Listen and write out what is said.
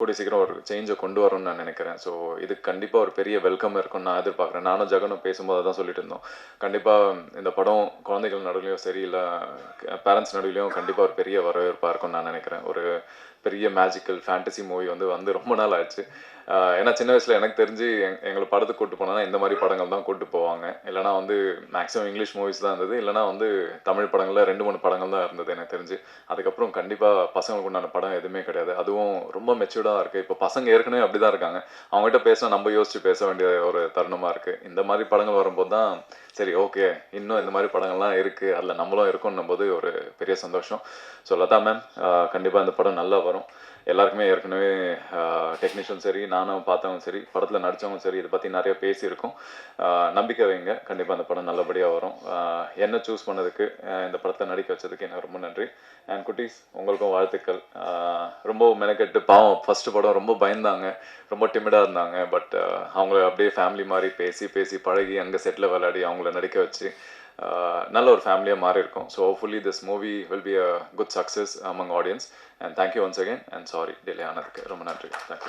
கூடிய சீக்கிரம் ஒரு சேஞ்சை கொண்டு வரும்னு நான் நினைக்கிறேன். ஸோ இதுக்கு கண்டிப்பாக ஒரு பெரிய வெல்கம் இருக்கும்னு நான் எதிர்பார்க்குறேன். நானும் ஜெகனும் பேசும்போது தான் சொல்லிட்டு இருந்தோம். கண்டிப்பாக இந்த படம் குழந்தைகள் நடுவுலையும் சரி, இல்லை பேரண்ட்ஸ் நடுவுலையும் கண்டிப்பாக ஒரு பெரிய வரவேற்பாக இருக்கும்னு நான் நினைக்கிறேன். ஒரு பெரிய மேஜிக்கல் ஃபேண்டசி மூவி வந்து ரொம்ப நாள் ஆச்சு. ஏன்னா சின்ன வயசில் எனக்கு தெரிஞ்சு எங்களை படத்துக்கு கூட்டு போனோன்னா இந்த மாதிரி படங்கள் தான் கூட்டு போவாங்க. இல்லைனா வந்து மேக்ஸிமம் இங்கிலீஷ் மூவிஸ் தான் இருந்தது. இல்லைனா வந்து தமிழ் படங்களில் 2-3 படங்கள் தான் இருந்தது எனக்கு தெரிஞ்சு. அதுக்கப்புறம் கண்டிப்பாக பசங்களுக்கு உண்டான படம் எதுவுமே கிடையாது. அதுவும் ரொம்ப மெச்சூர்டாக இருக்குது. இப்போ பசங்க ஏற்கனவே அப்படி தான் இருக்காங்க. அவங்ககிட்ட பேசினா நம்ம யோசிச்சு பேச வேண்டிய ஒரு தருணமாக இருக்குது. இந்த மாதிரி படங்கள் வரும்போது தான் சரி ஓகே, இன்னும் இந்த மாதிரி படங்கள்லாம் இருக்குது, அதில் நம்மளும் இருக்கோன்னும் போது ஒரு பெரிய சந்தோஷம். ஸோ லதா மேம், கண்டிப்பாக இந்த படம் நல்லா வரும். எல்லாருக்குமே ஏற்கனவே டெக்னீஷியன் சரி, நானும் பார்த்தவங்க சரி, படத்தில் நடித்தவங்க சரி, இதை பற்றி நிறைய பேசியிருக்கோம். நம்பிக்கை வைங்க, கண்டிப்பாக அந்த படம் நல்லபடியாக வரும். என்ன சூஸ் பண்ணதுக்கு, இந்த படத்தை நடிக்க வச்சதுக்கு எனக்கு ரொம்ப நன்றி. அண்ட் குட்டீஸ், உங்களுக்கும் வாழ்த்துக்கள். ரொம்ப மெனக்கெட்டு பாவம் ஃபஸ்ட்டு படம் ரொம்ப பயந்தாங்க, ரொம்ப டிமிடாக இருந்தாங்க. பட் அவங்கள அப்படியே ஃபேமிலி மாதிரி பேசி பேசி பழகி அங்கே செட்டில் விளையாடி அவங்கள நடிக்க வச்சு நல்ல ஒரு ஃபேமிலியாக மாறி இருக்கும். So hopefully this movie will be a good success among audience. And thank you once again. And sorry delay ஆனதுக்கு ரொம்ப நன்றி. தேங்க்யூ.